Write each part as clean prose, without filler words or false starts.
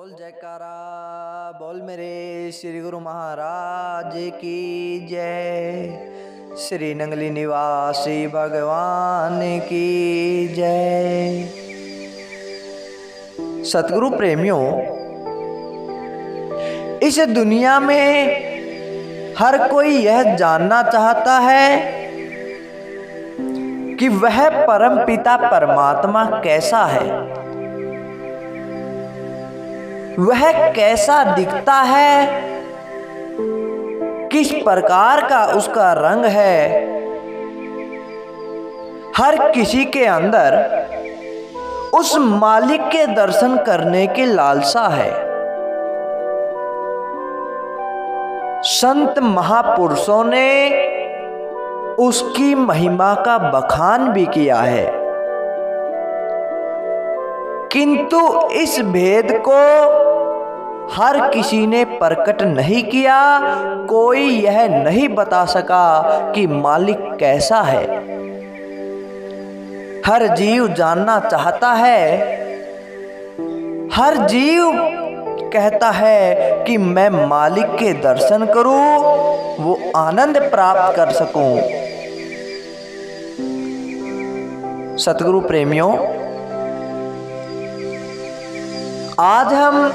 बोल जयकारा बोल मेरे श्री गुरु महाराज की जय। श्री नंगली निवासी भगवान की जय। सतगुरु प्रेमियों, इस दुनिया में हर कोई यह जानना चाहता है कि वह परम पिता परमात्मा कैसा है, वह कैसा दिखता है, किस प्रकार का उसका रंग है। हर किसी के अंदर उस मालिक के दर्शन करने की लालसा है। संत महापुरुषों ने उसकी महिमा का बखान भी किया है, किंतु इस भेद को हर किसी ने प्रकट नहीं किया। कोई यह नहीं बता सका कि मालिक कैसा है। हर जीव जानना चाहता है, हर जीव कहता है कि मैं मालिक के दर्शन करूं, वो आनंद प्राप्त कर सकूं। सतगुरु प्रेमियों, आज हम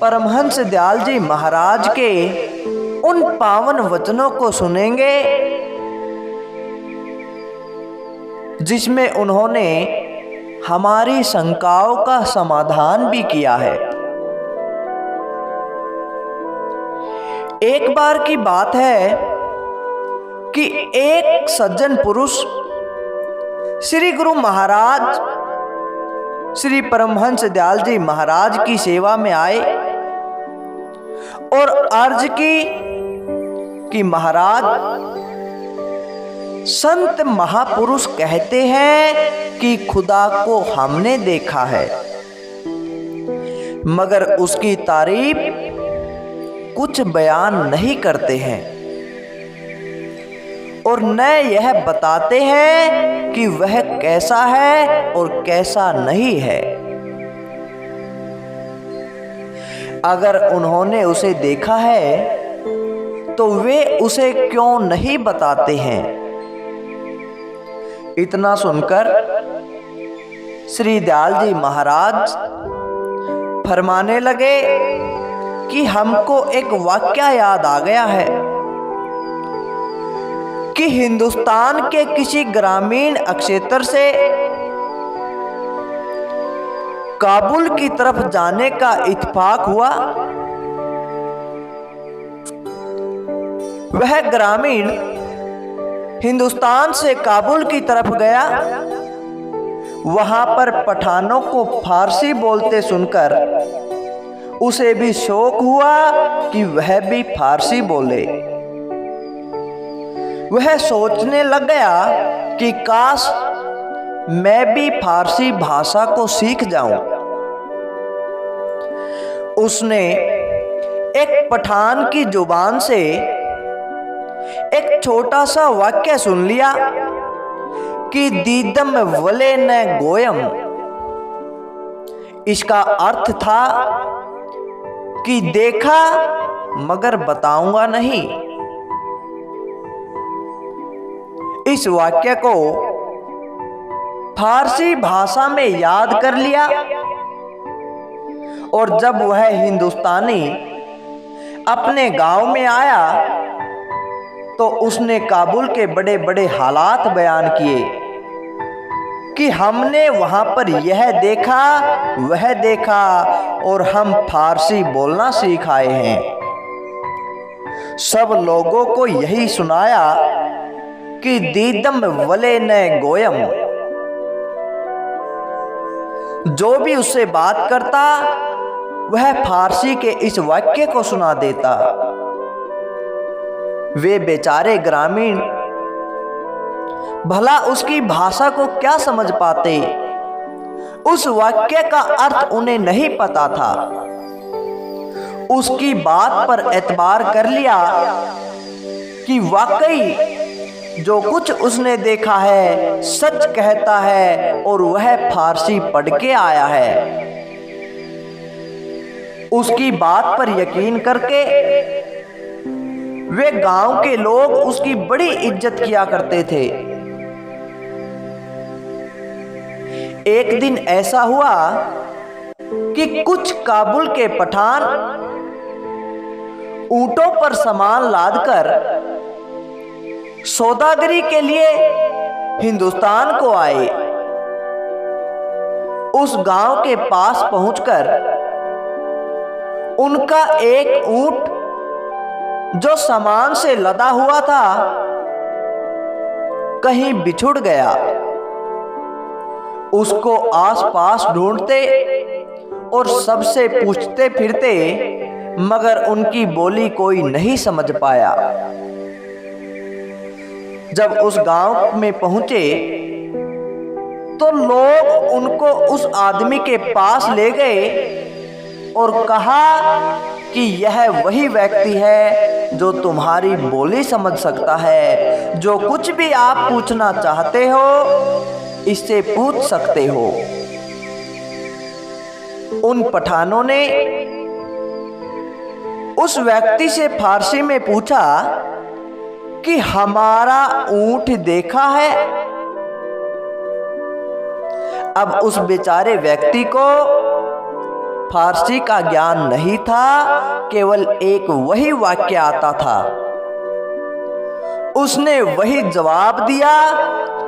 परमहंस दयाल जी महाराज के उन पावन वचनों को सुनेंगे जिसमें उन्होंने हमारी शंकाओं का समाधान भी किया है। एक बार की बात है कि एक सज्जन पुरुष श्री गुरु महाराज श्री परमहंस दयाल जी महाराज की सेवा में आए और अर्ज की कि महाराज, संत महापुरुष कहते हैं कि खुदा को हमने देखा है, मगर उसकी तारीफ कुछ बयान नहीं करते हैं और न यह बताते हैं कि वह कैसा है और कैसा नहीं है। अगर उन्होंने उसे देखा है तो वे उसे क्यों नहीं बताते हैं। इतना सुनकर श्री दयाल जी महाराज फरमाने लगे कि हमको एक वाक्या याद आ गया है कि हिंदुस्तान के किसी ग्रामीण क्षेत्र से काबुल की तरफ जाने का इत्तेफाक हुआ। वह ग्रामीण हिंदुस्तान से काबुल की तरफ गया। वहां पर पठानों को फारसी बोलते सुनकर उसे भी शौक हुआ कि वह भी फारसी बोले। वह सोचने लग गया कि काश मैं भी फारसी भाषा को सीख जाऊं। उसने एक पठान की जुबान से एक छोटा सा वाक्य सुन लिया कि दीदम वले न गोयम। इसका अर्थ था कि देखा मगर बताऊंगा नहीं। इस वाक्य को फारसी भाषा में याद कर लिया और जब वह हिंदुस्तानी अपने गांव में आया तो उसने काबुल के बड़े बड़े हालात बयान किए कि हमने वहां पर यह देखा वह देखा और हम फारसी बोलना सीख आए हैं। सब लोगों को यही सुनाया कि दीदम वले न गोयम। जो भी उससे बात करता वह फारसी के इस वाक्य को सुना देता। वे बेचारे ग्रामीण भला उसकी भाषा को क्या समझ पाते। उस वाक्य का अर्थ उन्हें नहीं पता था। उसकी बात पर एतबार कर लिया कि वाकई जो कुछ उसने देखा है सच कहता है और वह फारसी पढ़ के आया है। उसकी बात पर यकीन करके वे गांव के लोग उसकी बड़ी इज्जत किया करते थे। एक दिन ऐसा हुआ कि कुछ काबुल के पठान ऊंटों पर सामान लादकर सौदागरी के लिए हिंदुस्तान को आए। उस गांव के पास पहुंचकर उनका एक ऊंट जो सामान से लदा हुआ था कहीं बिछुड़ गया। उसको आसपास ढूंढते और सबसे पूछते फिरते, मगर उनकी बोली कोई नहीं समझ पाया। जब उस गांव में पहुंचे तो लोग उनको उस आदमी के पास ले गए और कहा कि यह वही व्यक्ति है जो तुम्हारी बोली समझ सकता है। जो कुछ भी आप पूछना चाहते हो इससे पूछ सकते हो। उन पठानों ने उस व्यक्ति से फारसी में पूछा कि हमारा ऊंट देखा है। अब उस बेचारे व्यक्ति को फारसी का ज्ञान नहीं था, केवल एक वही वाक्य आता था। उसने वही जवाब दिया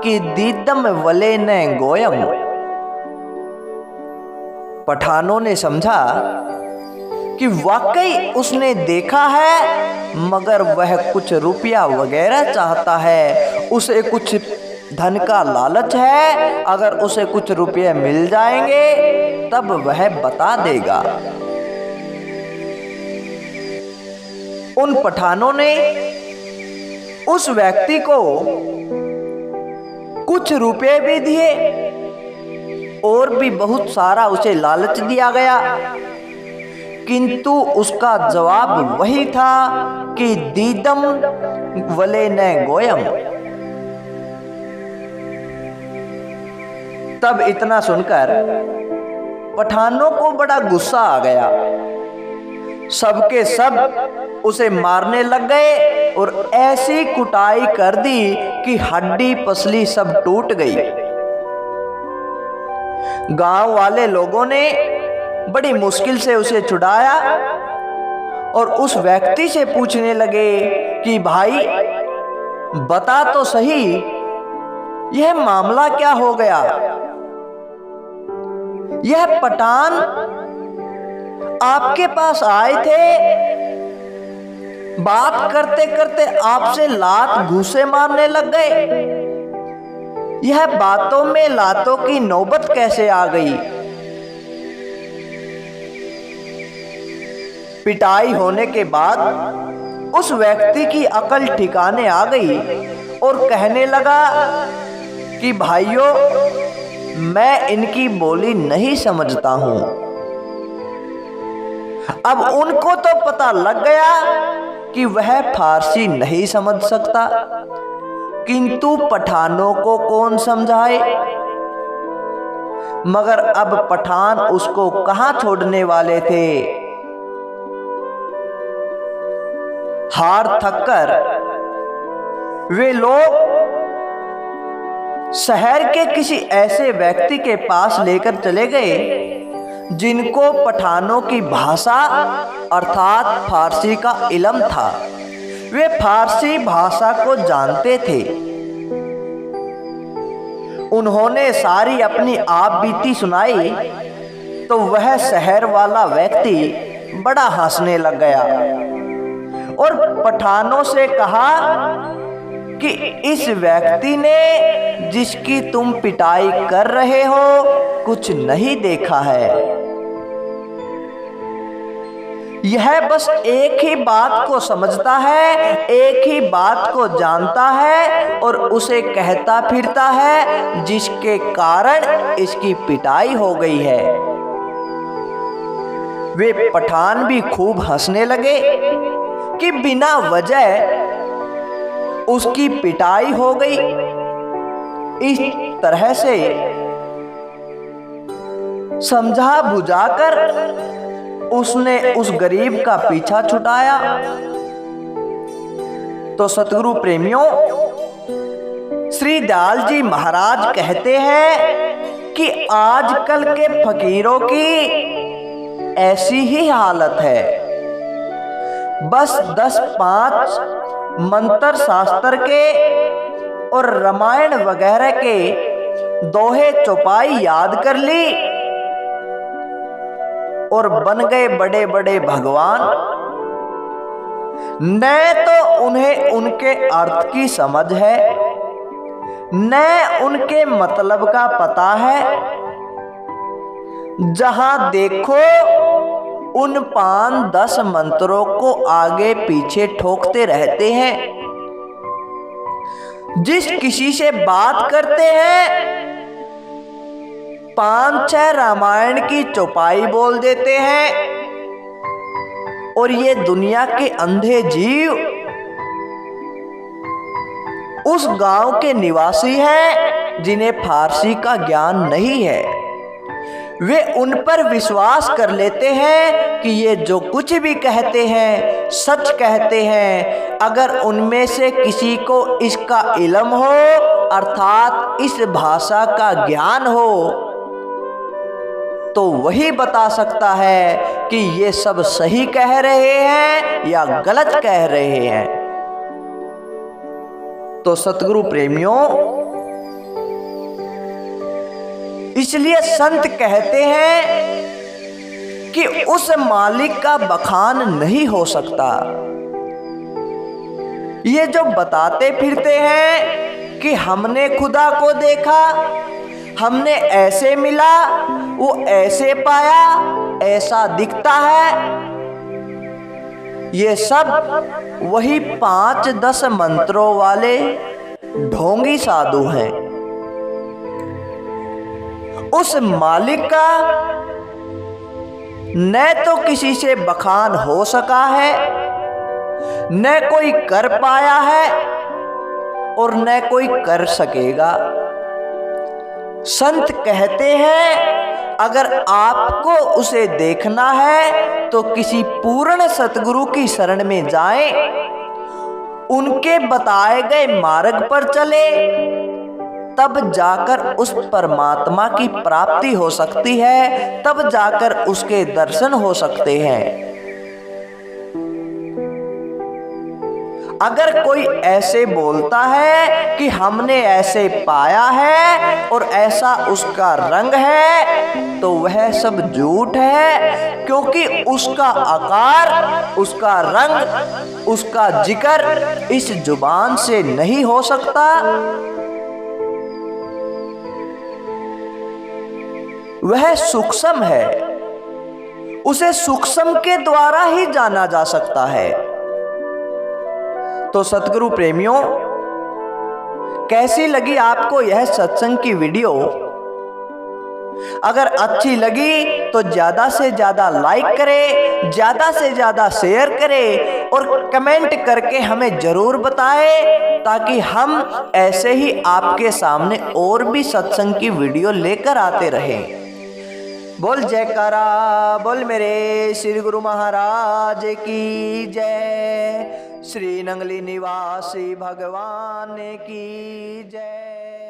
कि दीदम वले ने गोयम। पठानों ने समझा कि वाकई उसने देखा है, मगर वह कुछ रुपया वगैरह चाहता है, उसे कुछ धन का लालच है। अगर उसे कुछ रुपये मिल जाएंगे तब वह बता देगा। उन पठानों ने उस व्यक्ति को कुछ रुपए भी दिए और भी बहुत सारा उसे लालच दिया गया, किंतु उसका जवाब वही था कि दीदम वले ने गोयम। तब इतना सुनकर पठानों को बड़ा गुस्सा आ गया। सबके सब उसे मारने लग गए और ऐसी कुटाई कर दी कि हड्डी पसली सब टूट गई। गांव वाले लोगों ने बड़ी मुश्किल से उसे छुड़ाया और उस व्यक्ति से पूछने लगे कि भाई बता तो सही, यह मामला क्या हो गया? यह पठान आपके पास आए थे, बात करते करते आपसे लात घूंसे मारने लग गए। यह बातों में लातों की नौबत कैसे आ गई? पिटाई होने के बाद उस व्यक्ति की अकल ठिकाने आ गई और कहने लगा कि भाइयों, मैं इनकी बोली नहीं समझता हूं। अब उनको तो पता लग गया कि वह फारसी नहीं समझ सकता, किंतु पठानों को कौन समझाए? मगर अब पठान उसको कहां छोड़ने वाले थे। हार थककर वे लोग शहर के किसी ऐसे व्यक्ति के पास लेकर चले गए जिनको पठानों की भाषा अर्थात फारसी का इल्म था। वे फारसी भाषा को जानते थे। उन्होंने सारी अपनी आप बीती सुनाई तो वह शहर वाला व्यक्ति बड़ा हंसने लग गया और पठानों से कहा कि इस व्यक्ति ने जिसकी तुम पिटाई कर रहे हो कुछ नहीं देखा है। यह बस एक ही बात को समझता है, एक ही बात को जानता है और उसे कहता फिरता है, जिसके कारण इसकी पिटाई हो गई है। वे पठान भी खूब हंसने लगे कि बिना वजह उसकी पिटाई हो गई। इस तरह से समझा बुझाकर उसने उस गरीब का पीछा छुड़ाया। तो सतगुरु प्रेमियों, श्री दयाल जी महाराज कहते हैं कि आजकल के फकीरों की ऐसी ही हालत है। बस 10-5 मंत्र शास्त्र के और रामायण वगैरह के दोहे चौपाई याद कर ली और बन गए बड़े बड़े भगवान। न तो उन्हें उनके अर्थ की समझ है, न उनके मतलब का पता है। जहां देखो उन 5-10 मंत्रों को आगे पीछे ठोकते रहते हैं। जिस किसी से बात करते हैं 5-6 रामायण की चौपाई बोल देते हैं। और ये दुनिया के अंधे जीव उस गांव के निवासी हैं जिन्हें फारसी का ज्ञान नहीं है। वे उन पर विश्वास कर लेते हैं कि ये जो कुछ भी कहते हैं सच कहते हैं। अगर उनमें से किसी को इसका इल्म हो, अर्थात इस भाषा का ज्ञान हो, तो वही बता सकता है कि ये सब सही कह रहे हैं या गलत कह रहे हैं। तो सतगुरु प्रेमियों, इसलिए संत कहते हैं कि उस मालिक का बखान नहीं हो सकता। ये जो बताते फिरते हैं कि हमने खुदा को देखा, हमने ऐसे मिला, वो ऐसे पाया, ऐसा दिखता है, ये सब वही 5-10 मंत्रों वाले ढोंगी साधु हैं। उस मालिक का न तो किसी से बखान हो सका है, न कोई कर पाया है और न कोई कर सकेगा। संत कहते हैं अगर आपको उसे देखना है तो किसी पूर्ण सतगुरु की शरण में जाएं, उनके बताए गए मार्ग पर चले, तब जाकर उस परमात्मा की प्राप्ति हो सकती है, तब जाकर उसके दर्शन हो सकते हैं। अगर कोई ऐसे बोलता है कि हमने ऐसे पाया है और ऐसा उसका रंग है, तो वह सब झूठ है, क्योंकि उसका आकार, उसका रंग, उसका जिक्र इस जुबान से नहीं हो सकता। वह सूक्ष्म है, उसे सूक्ष्म के द्वारा ही जाना जा सकता है। तो सतगुरु प्रेमियों, कैसी लगी आपको यह सत्संग की वीडियो? अगर अच्छी लगी तो ज्यादा से ज्यादा लाइक करें, ज्यादा से ज्यादा शेयर करें और कमेंट करके हमें जरूर बताएं, ताकि हम ऐसे ही आपके सामने और भी सत्संग की वीडियो लेकर आते रहें। बोल जयकारा, बोल मेरे श्री गुरु महाराज की जय, श्री नंगली निवासी भगवान की जय।